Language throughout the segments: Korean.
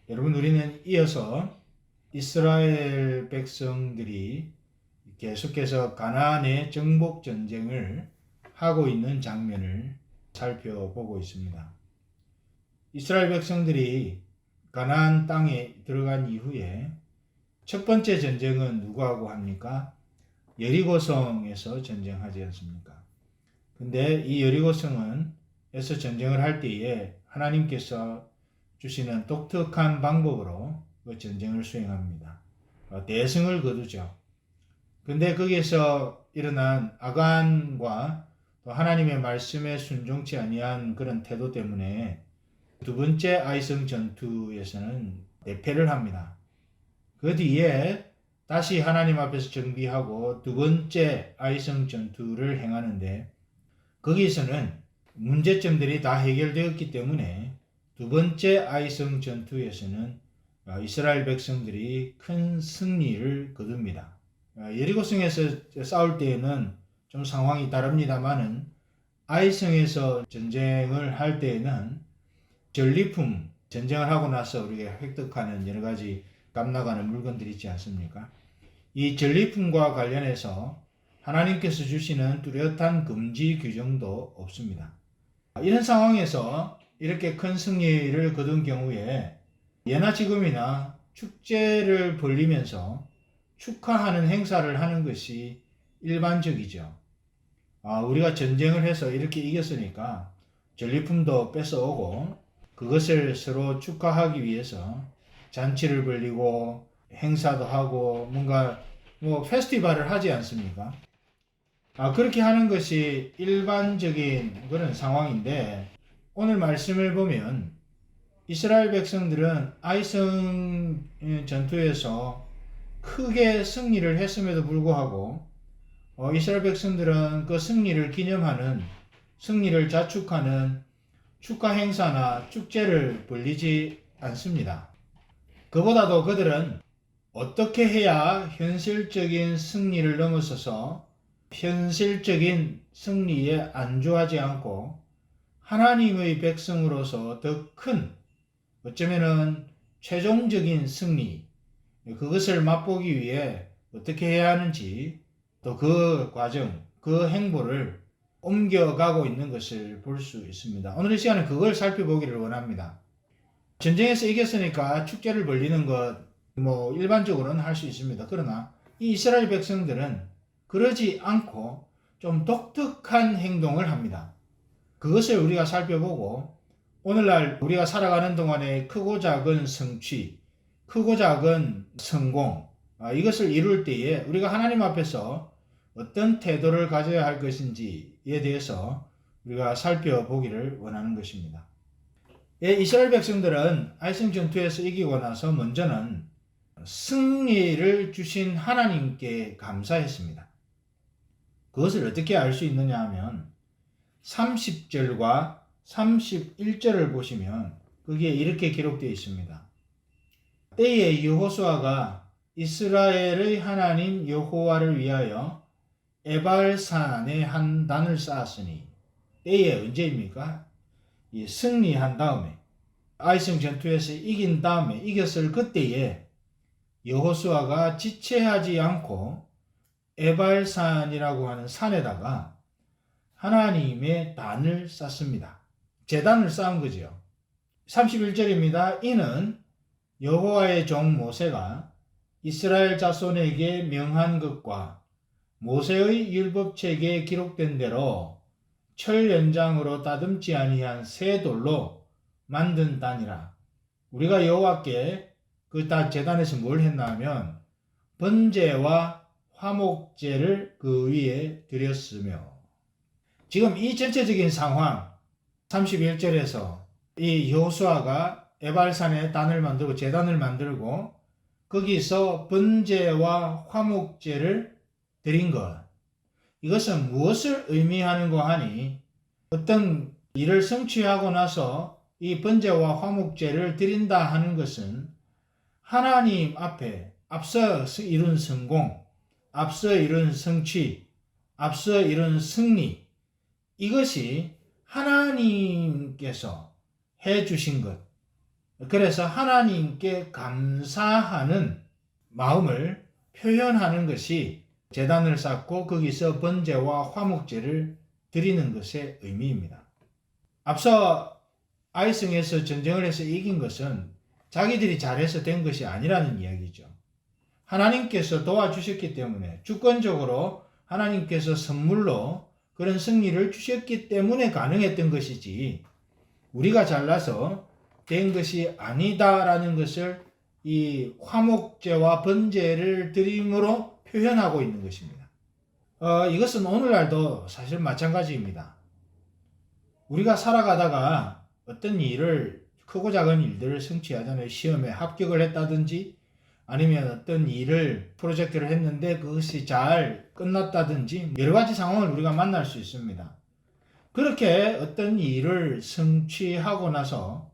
여러분, 우리는 이어서 이스라엘 백성들이 계속해서 가나안의 정복 전쟁을 하고 있는 장면을 살펴보고 있습니다. 이스라엘 백성들이 가나안 땅에 들어간 이후에 첫 번째 전쟁은 누구하고 합니까? 여리고성에서 전쟁하지 않습니까? 근데 이 여리고성에서 전쟁을 할 때에 하나님께서 주시는 독특한 방법으로 그 전쟁을 수행합니다. 대승을 거두죠. 근데 거기에서 일어난 아간과 또 하나님의 말씀에 순종치 아니한 그런 태도 때문에 두 번째 아이성 전투에서는 대패를 합니다. 그 뒤에 다시 하나님 앞에서 정비하고 두 번째 아이성 전투를 행하는데 거기에서는 문제점들이 다 해결되었기 때문에 두 번째 아이성 전투에서는 이스라엘 백성들이 큰 승리를 거둡니다. 여리고성에서 싸울 때에는 좀 상황이 다릅니다만은 아이성에서 전쟁을 할 때에는 전리품, 전쟁을 하고 나서 우리가 획득하는 여러 가지 값 나가는 물건들이 있지 않습니까? 이 전리품과 관련해서 하나님께서 주시는 뚜렷한 금지 규정도 없습니다. 이런 상황에서 이렇게 큰 승리를 거둔 경우에 예나 지금이나 축제를 벌리면서 축하하는 행사를 하는 것이 일반적이죠. 우리가 전쟁을 해서 이렇게 이겼으니까 전리품도 뺏어오고 그것을 서로 축하하기 위해서 잔치를 벌리고 행사도 하고 뭔가 페스티벌을 하지 않습니까? 그렇게 하는 것이 일반적인 그런 상황인데 오늘 말씀을 보면 이스라엘 백성들은 아이성 전투에서 크게 승리를 했음에도 불구하고 이스라엘 백성들은 그 승리를 기념하는, 승리를 자축하는 축하 행사나 축제를 벌리지 않습니다. 그보다도 그들은 어떻게 해야 현실적인 승리를 넘어서서 현실적인 승리에 안주하지 않고 하나님의 백성으로서 더 큰, 어쩌면은 최종적인 승리, 그것을 맛보기 위해 어떻게 해야 하는지 또 그 과정, 그 행보를 옮겨가고 있는 것을 볼 수 있습니다. 오늘 이 시간에 그걸 살펴보기를 원합니다. 전쟁에서 이겼으니까 축제를 벌리는 것, 일반적으로는 할 수 있습니다. 그러나 이 이스라엘 백성들은 그러지 않고 좀 독특한 행동을 합니다. 그것을 우리가 살펴보고 오늘날 우리가 살아가는 동안에 크고 작은 성취, 크고 작은 성공, 이것을 이룰 때에 우리가 하나님 앞에서 어떤 태도를 가져야 할 것인지에 대해서 우리가 살펴보기를 원하는 것입니다. 이스라엘 백성들은 아이성 전투에서 이기고 나서 먼저는 승리를 주신 하나님께 감사했습니다. 그것을 어떻게 알 수 있느냐 하면 30절과 31절을 보시면 거기에 이렇게 기록되어 있습니다. 때에 여호수아가 이스라엘의 하나님 여호와를 위하여 에발산에 한 단을 쌓았으니, 때에 언제입니까? 승리한 다음에, 아이성 전투에서 이긴 다음에, 이겼을 그때에 여호수아가 지체하지 않고 에발산이라고 하는 산에다가 하나님의 단을 쌓습니다. 제단을 쌓은 거죠. 31절입니다. 이는 여호와의 종 모세가 이스라엘 자손에게 명한 것과 모세의 율법책에 기록된 대로 철 연장으로 다듬지 아니한 새 돌로 만든 단이라. 우리가 여호와께 그 제단에서 뭘 했나 하면 번제와 화목제를 그 위에 드렸으며, 지금 이 전체적인 상황 31절에서 이 여호수아가 에발산에 단을 만들고 제단을 만들고 거기서 번제와 화목제를 드린 것, 이것은 무엇을 의미하는고 하니 어떤 일을 성취하고 나서 이 번제와 화목제를 드린다 하는 것은 하나님 앞에 앞서 이룬 성공, 앞서 이룬 성취, 앞서 이룬 승리, 이것이 하나님께서 해주신 것, 그래서 하나님께 감사하는 마음을 표현하는 것이 제단을 쌓고 거기서 번제와 화목제를 드리는 것의 의미입니다. 앞서 아이성에서 전쟁을 해서 이긴 것은 자기들이 잘해서 된 것이 아니라는 이야기죠. 하나님께서 도와주셨기 때문에, 주권적으로 하나님께서 선물로 그런 승리를 주셨기 때문에 가능했던 것이지, 우리가 잘나서 된 것이 아니다라는 것을 이 화목제와 번제를 드림으로 표현하고 있는 것입니다. 이것은 오늘날도 사실 마찬가지입니다. 우리가 살아가다가 어떤 일을, 크고 작은 일들을 성취하잖아요. 시험에 합격을 했다든지, 아니면 어떤 일을, 프로젝트를 했는데 그것이 잘 끝났다든지, 여러 가지 상황을 우리가 만날 수 있습니다. 그렇게 어떤 일을 성취하고 나서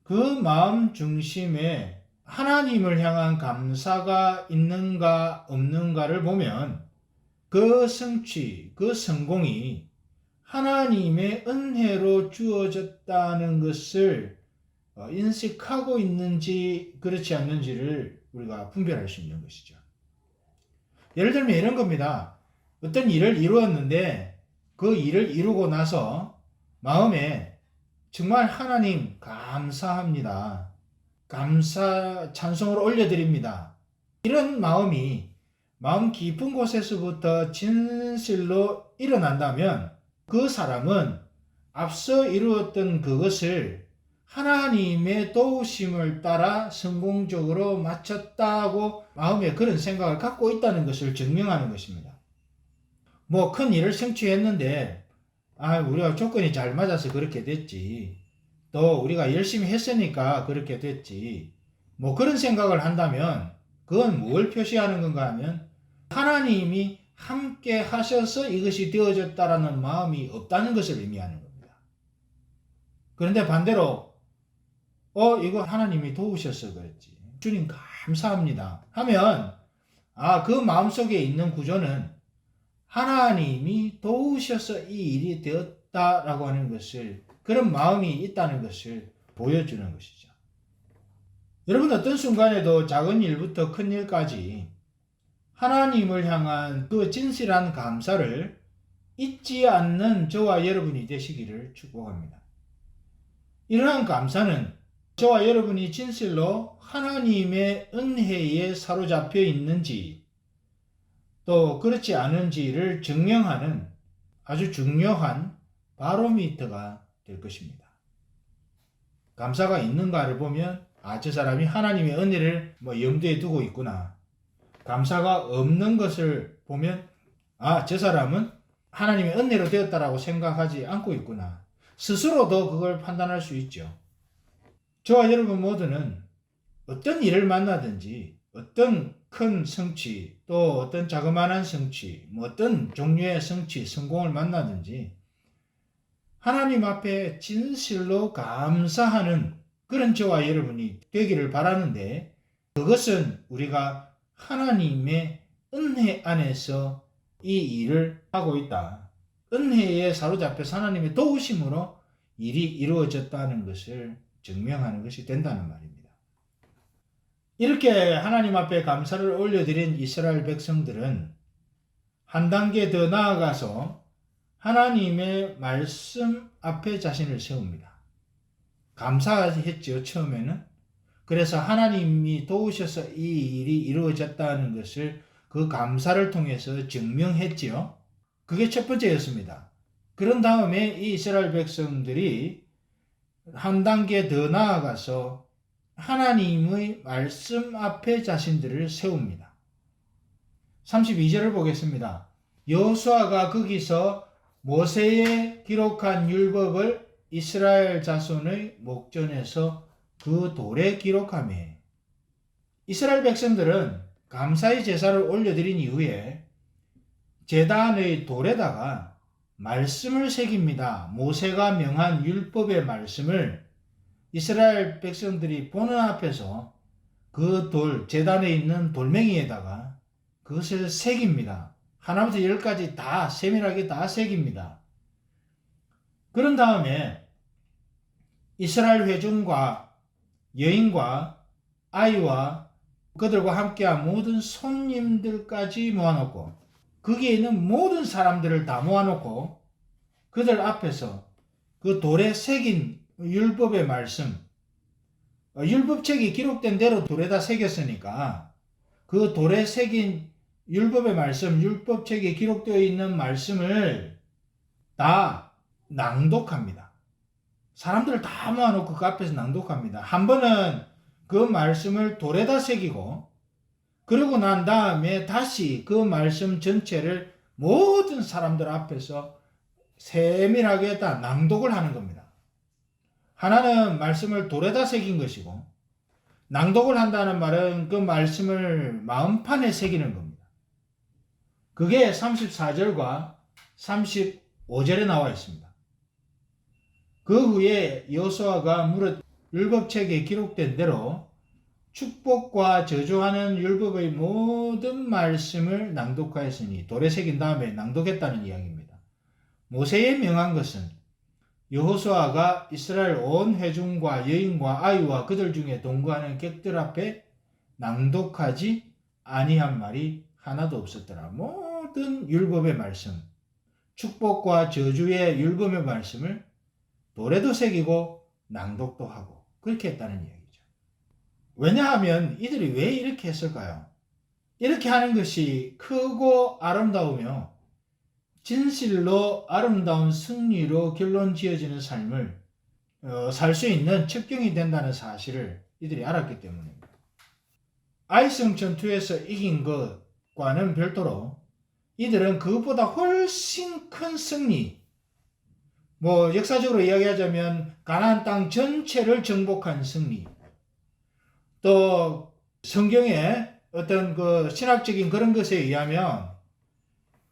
그 마음 중심에 하나님을 향한 감사가 있는가 없는가를 보면, 그 성취, 그 성공이 하나님의 은혜로 주어졌다는 것을 인식하고 있는지 그렇지 않는지를 우리가 분별할 수 있는 것이죠. 예를 들면 이런 겁니다. 어떤 일을 이루었는데 그 일을 이루고 나서 마음에 정말 하나님 감사합니다, 감사 찬송을 올려드립니다, 이런 마음이 마음 깊은 곳에서부터 진실로 일어난다면, 그 사람은 앞서 이루었던 그것을 하나님의 도우심을 따라 성공적으로 마쳤다고 마음에 그런 생각을 갖고 있다는 것을 증명하는 것입니다. 뭐 큰 일을 성취했는데 우리가 조건이 잘 맞아서 그렇게 됐지, 또 우리가 열심히 했으니까 그렇게 됐지, 뭐 그런 생각을 한다면 그건 뭘 표시하는 건가 하면, 하나님이 함께 하셔서 이것이 되어졌다라는 마음이 없다는 것을 의미하는 겁니다. 그런데 반대로 이거 하나님이 도우셔서 그랬지, 주님 감사합니다 하면, 그 마음속에 있는 구조는 하나님이 도우셔서 이 일이 되었다라고 하는 것을, 그런 마음이 있다는 것을 보여주는 것이죠. 여러분, 어떤 순간에도 작은 일부터 큰 일까지 하나님을 향한 그 진실한 감사를 잊지 않는 저와 여러분이 되시기를 축복합니다. 이러한 감사는 저와 여러분이 진실로 하나님의 은혜에 사로잡혀 있는지 또 그렇지 않은지를 증명하는 아주 중요한 바로미터가 될 것입니다. 감사가 있는가를 보면, 저 사람이 하나님의 은혜를 염두에 두고 있구나. 감사가 없는 것을 보면, 저 사람은 하나님의 은혜로 되었다라고 생각하지 않고 있구나. 스스로도 그걸 판단할 수 있죠. 저와 여러분 모두는 어떤 일을 만나든지, 어떤 큰 성취, 또 어떤 자그마한 성취, 어떤 종류의 성취, 성공을 만나든지 하나님 앞에 진실로 감사하는 그런 저와 여러분이 되기를 바라는데, 그것은 우리가 하나님의 은혜 안에서 이 일을 하고 있다, 은혜에 사로잡혀서 하나님의 도우심으로 일이 이루어졌다는 것을 증명하는 것이 된다는 말입니다. 이렇게 하나님 앞에 감사를 올려드린 이스라엘 백성들은 한 단계 더 나아가서 하나님의 말씀 앞에 자신을 세웁니다. 감사했죠, 처음에는. 그래서 하나님이 도우셔서 이 일이 이루어졌다는 것을 그 감사를 통해서 증명했지요. 그게 첫 번째였습니다. 그런 다음에 이 이스라엘 백성들이 한 단계 더 나아가서 하나님의 말씀 앞에 자신들을 세웁니다. 32절을 보겠습니다. 여호수아가 거기서 모세의 기록한 율법을 이스라엘 자손의 목전에서 그 돌에 기록하며, 이스라엘 백성들은 감사의 제사를 올려드린 이후에 제단의 돌에다가 말씀을 새깁니다. 모세가 명한 율법의 말씀을 이스라엘 백성들이 보는 앞에서 그 돌, 제단에 있는 돌멩이에다가 그것을 새깁니다. 하나부터 열까지 다 세밀하게 다 새깁니다. 그런 다음에 이스라엘 회중과 여인과 아이와 그들과 함께한 모든 손님들까지 모아놓고 거기에 있는 모든 사람들을 다 모아놓고 그들 앞에서 그 돌에 새긴 율법의 말씀, 율법책이 기록된 대로 돌에다 새겼으니까 그 돌에 새긴 율법의 말씀, 율법책에 기록되어 있는 말씀을 다 낭독합니다. 사람들을 다 모아놓고 그 앞에서 낭독합니다. 한 번은 그 말씀을 돌에다 새기고 그러고 난 다음에 다시 그 말씀 전체를 모든 사람들 앞에서 세밀하게 다 낭독을 하는 겁니다. 하나는 말씀을 돌에다 새긴 것이고 낭독을 한다는 말은 그 말씀을 마음판에 새기는 겁니다. 그게 34절과 35절에 나와 있습니다. 그 후에 여호수아가 무릇 율법책에 기록된 대로 축복과 저주하는 율법의 모든 말씀을 낭독하였으니 돌에 새긴 다음에 낭독했다는 이야기입니다. 모세에 명한 것은 여호수아가 이스라엘 온 회중과 여인과 아이와 그들 중에 동거하는 객들 앞에 낭독하지 아니한 말이 하나도 없었더라. 모든 율법의 말씀, 축복과 저주의 율법의 말씀을 돌에도 새기고 낭독도 하고 그렇게 했다는 이야기죠. 왜냐하면 이들이 왜 이렇게 했을까요? 이렇게 하는 것이 크고 아름다우며 진실로 아름다운 승리로 결론 지어지는 삶을 살 수 있는 첩경이 된다는 사실을 이들이 알았기 때문입니다. 아이성 전투에서 이긴 것과는 별도로 이들은 그것보다 훨씬 큰 승리, 역사적으로 이야기하자면 가나안 땅 전체를 정복한 승리, 또 성경의 어떤 그 신학적인 그런 것에 의하면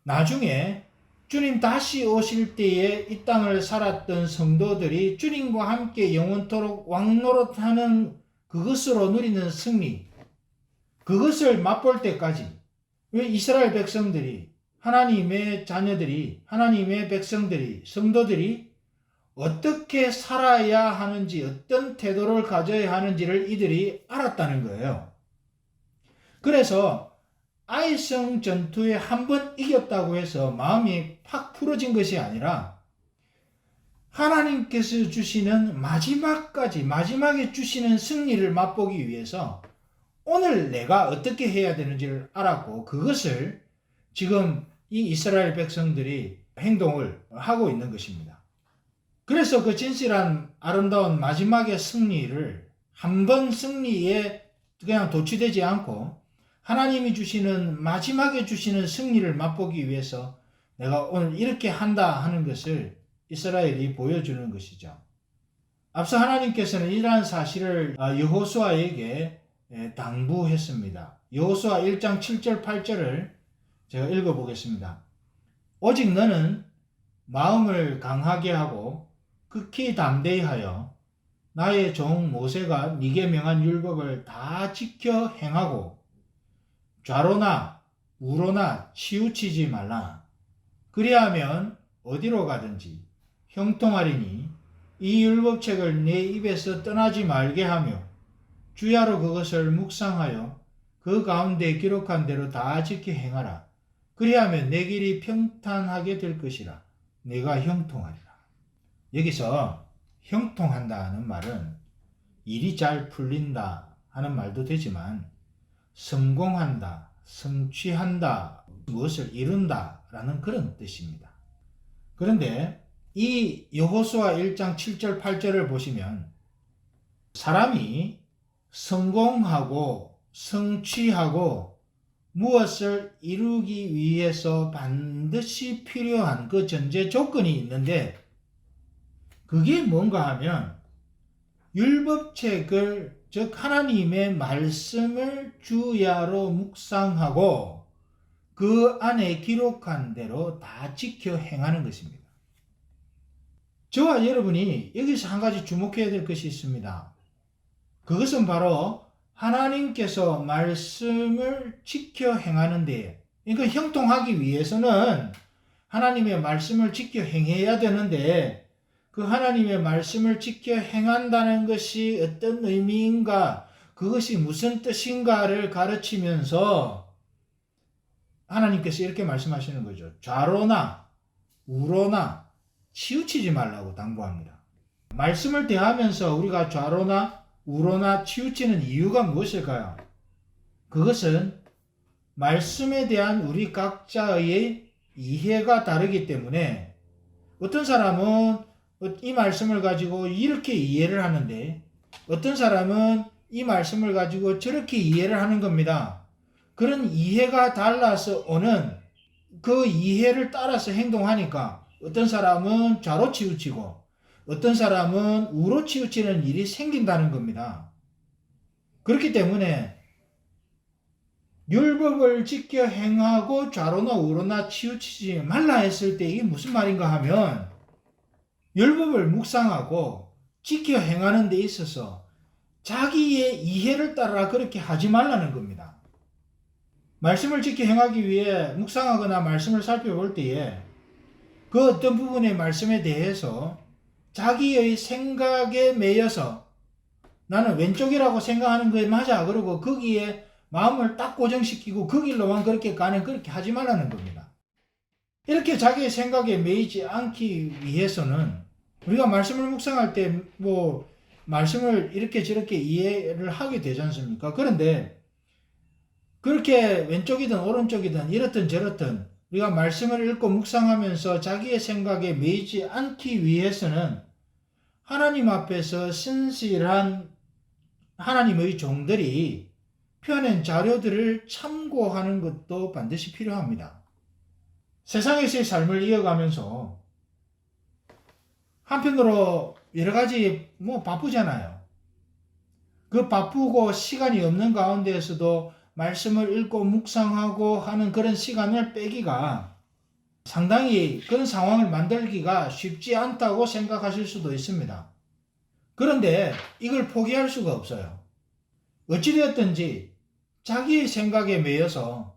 나중에 주님 다시 오실 때에 이 땅을 살았던 성도들이 주님과 함께 영원토록 왕노릇하는 그것으로 누리는 승리, 그것을 맛볼 때까지 왜 이스라엘 백성들이, 하나님의 자녀들이, 하나님의 백성들이, 성도들이 어떻게 살아야 하는지, 어떤 태도를 가져야 하는지를 이들이 알았다는 거예요. 그래서 아이성 전투에 한 번 이겼다고 해서 마음이 팍 풀어진 것이 아니라 하나님께서 주시는 마지막에 주시는 승리를 맛보기 위해서 오늘 내가 어떻게 해야 되는지를 알았고 그것을 지금 이 이스라엘 백성들이 행동을 하고 있는 것입니다. 그래서 그 진실한 아름다운 마지막의 승리를 한 번 승리에 그냥 도취되지 않고 하나님이 주시는 마지막에 주시는 승리를 맛보기 위해서 내가 오늘 이렇게 한다 하는 것을 이스라엘이 보여주는 것이죠. 앞서 하나님께서는 이러한 사실을 여호수아에게 당부했습니다. 여호수아 1장 7절 8절을 제가 읽어보겠습니다. 오직 너는 마음을 강하게 하고 극히 담대히 하여 나의 종 모세가 네게 명한 율법을 다 지켜 행하고 좌로나 우로나 치우치지 말라. 그리하면 어디로 가든지 형통하리니 이 율법책을 내 입에서 떠나지 말게 하며 주야로 그것을 묵상하여 그 가운데 기록한 대로 다 지켜 행하라. 그리하면 내 길이 평탄하게 될 것이라. 내가 형통하리라. 여기서 형통한다는 말은 일이 잘 풀린다 하는 말도 되지만 성공한다, 성취한다, 무엇을 이룬다 라는 그런 뜻입니다. 그런데 이 여호수아 1장 7절 8절을 보시면 사람이 성공하고 성취하고 무엇을 이루기 위해서 반드시 필요한 그 전제 조건이 있는데 그게 뭔가 하면 율법책을 즉 하나님의 말씀을 주야로 묵상하고 그 안에 기록한 대로 다 지켜 행하는 것입니다. 저와 여러분이 여기서 한 가지 주목해야 될 것이 있습니다. 그것은 바로 하나님께서 말씀을 지켜 행하는 데, 그러니까 형통하기 위해서는 하나님의 말씀을 지켜 행해야 되는데 그 하나님의 말씀을 지켜 행한다는 것이 어떤 의미인가, 그것이 무슨 뜻인가를 가르치면서 하나님께서 이렇게 말씀하시는 거죠. 좌로나 우로나 치우치지 말라고 당부합니다. 말씀을 대하면서 우리가 좌로나 우로나 치우치는 이유가 무엇일까요? 그것은 말씀에 대한 우리 각자의 이해가 다르기 때문에 어떤 사람은 이 말씀을 가지고 이렇게 이해를 하는데 어떤 사람은 이 말씀을 가지고 저렇게 이해를 하는 겁니다. 그런 이해가 달라서 오는 그 이해를 따라서 행동하니까 어떤 사람은 좌로 치우치고 어떤 사람은 우로 치우치는 일이 생긴다는 겁니다. 그렇기 때문에 율법을 지켜 행하고 좌로나 우로나 치우치지 말라 했을 때 이게 무슨 말인가 하면 율법을 묵상하고 지켜 행하는 데 있어서 자기의 이해를 따라 그렇게 하지 말라는 겁니다. 말씀을 지켜 행하기 위해 묵상하거나 말씀을 살펴볼 때에 그 어떤 부분의 말씀에 대해서 자기의 생각에 매여서 나는 왼쪽이라고 생각하는 거에 맞아 그러고 거기에 마음을 딱 고정시키고 그 길로만 그렇게 가는, 그렇게 하지 말라는 겁니다. 이렇게 자기의 생각에 매이지 않기 위해서는 우리가 말씀을 묵상할 때 말씀을 이렇게 저렇게 이해를 하게 되지 않습니까? 그런데 그렇게 왼쪽이든 오른쪽이든 이렇든 저렇든 우리가 말씀을 읽고 묵상하면서 자기의 생각에 매이지 않기 위해서는 하나님 앞에서 신실한 하나님의 종들이 펴낸 자료들을 참고하는 것도 반드시 필요합니다. 세상에서의 삶을 이어가면서 한편으로 여러 가지 바쁘잖아요. 그 바쁘고 시간이 없는 가운데에서도 말씀을 읽고 묵상하고 하는 그런 시간을 빼기가 상당히 그런 상황을 만들기가 쉽지 않다고 생각하실 수도 있습니다. 그런데 이걸 포기할 수가 없어요. 어찌되었든지 자기의 생각에 매여서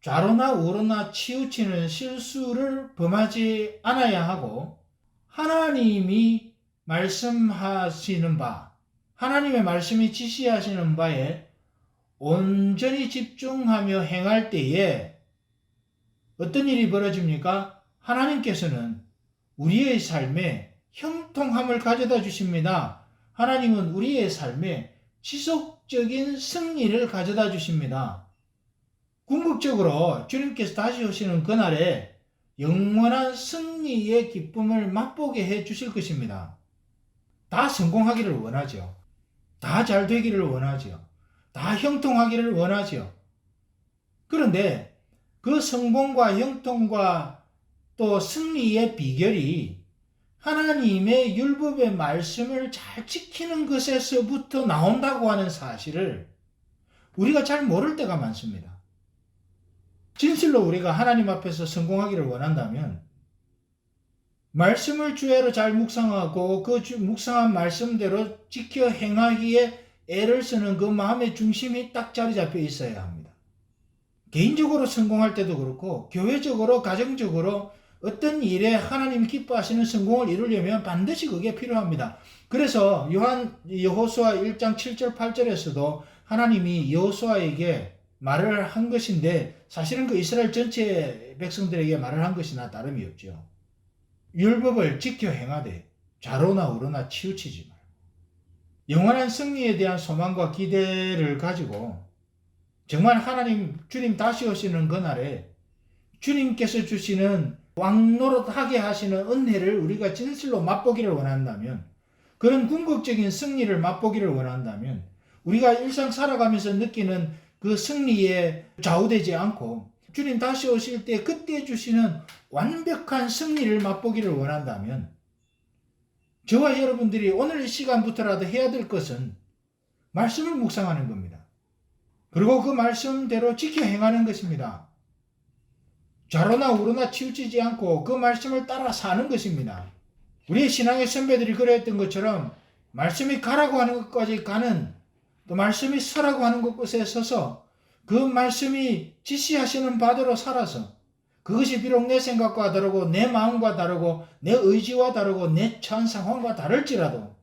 좌로나 우로나 치우치는 실수를 범하지 않아야 하고 하나님이 말씀하시는 바, 하나님의 말씀이 지시하시는 바에 온전히 집중하며 행할 때에 어떤 일이 벌어집니까? 하나님께서는 우리의 삶에 형통함을 가져다 주십니다. 하나님은 우리의 삶에 지속적인 승리를 가져다 주십니다. 궁극적으로 주님께서 다시 오시는 그날에 영원한 승리의 기쁨을 맛보게 해 주실 것입니다. 다 성공하기를 원하죠. 다 잘 되기를 원하죠. 다 형통하기를 원하죠. 그런데 그 성공과 형통과 또 승리의 비결이 하나님의 율법의 말씀을 잘 지키는 것에서부터 나온다고 하는 사실을 우리가 잘 모를 때가 많습니다. 진실로 우리가 하나님 앞에서 성공하기를 원한다면 말씀을 주야로 잘 묵상하고 그 묵상한 말씀대로 지켜 행하기에 애를 쓰는 그 마음의 중심이 딱 자리 잡혀 있어야 합니다. 개인적으로 성공할 때도 그렇고 교회적으로 가정적으로 어떤 일에 하나님 기뻐하시는 성공을 이루려면 반드시 그게 필요합니다. 그래서 여호수아 1장 7절 8절에서도 하나님이 여호수아에게 말을 한 것인데 사실은 그 이스라엘 전체 백성들에게 말을 한 것이나 다름이 없죠. 율법을 지켜 행하되 좌로나 우로나 치우치지 말고 영원한 승리에 대한 소망과 기대를 가지고 정말 주님 다시 오시는 그날에 주님께서 주시는 왕노릇하게 하시는 은혜를 우리가 진실로 맛보기를 원한다면, 그런 궁극적인 승리를 맛보기를 원한다면 우리가 일상 살아가면서 느끼는 그 승리에 좌우되지 않고 주님 다시 오실 때 그때 주시는 완벽한 승리를 맛보기를 원한다면 저와 여러분들이 오늘 이 시간부터라도 해야 될 것은 말씀을 묵상하는 겁니다. 그리고 그 말씀대로 지켜 행하는 것입니다. 좌로나 우로나 치우치지 않고 그 말씀을 따라 사는 것입니다. 우리의 신앙의 선배들이 그랬던 것처럼 말씀이 가라고 하는 것까지 가는, 또 말씀이 서라고 하는 곳에 서서 그 말씀이 지시하시는 바대로 살아서 그것이 비록 내 생각과 다르고 내 마음과 다르고 내 의지와 다르고 내 처한 상황과 다를지라도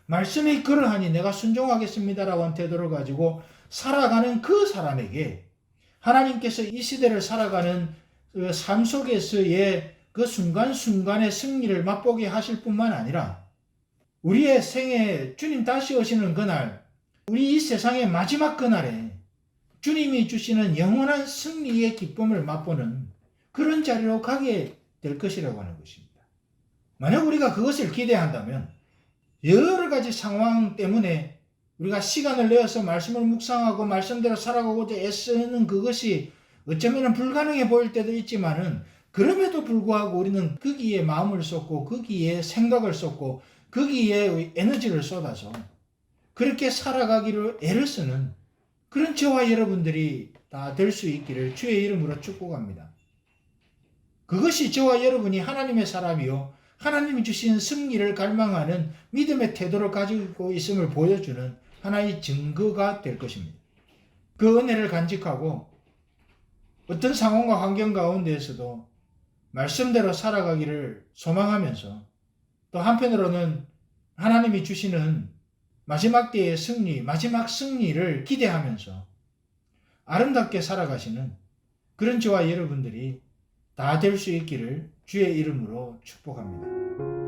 말씀이 그러하니 내가 순종하겠습니다라고 한 태도를 가지고 살아가는 그 사람에게 하나님께서 이 시대를 살아가는 그 삶 속에서의 그 순간순간의 승리를 맛보게 하실 뿐만 아니라 우리의 생에 주님 다시 오시는 그날, 우리 이 세상의 마지막 그날에 주님이 주시는 영원한 승리의 기쁨을 맛보는 그런 자리로 가게 될 것이라고 하는 것입니다. 만약 우리가 그것을 기대한다면 여러 가지 상황 때문에 우리가 시간을 내어서 말씀을 묵상하고 말씀대로 살아가고자 애쓰는 그것이 어쩌면 불가능해 보일 때도 있지만은 그럼에도 불구하고 우리는 거기에 마음을 쏟고 거기에 생각을 쏟고 거기에 에너지를 쏟아서 그렇게 살아가기를 애를 쓰는 그런 저와 여러분들이 다 될 수 있기를 주의 이름으로 축복합니다. 그것이 저와 여러분이 하나님의 사람이요 하나님이 주신 승리를 갈망하는 믿음의 태도를 가지고 있음을 보여주는 하나의 증거가 될 것입니다. 그 은혜를 간직하고 어떤 상황과 환경 가운데에서도 말씀대로 살아가기를 소망하면서 또 한편으로는 하나님이 주시는 마지막 때의 승리, 마지막 승리를 기대하면서 아름답게 살아가시는 그런 저와 여러분들이 다 될 수 있기를 주의 이름으로 축복합니다.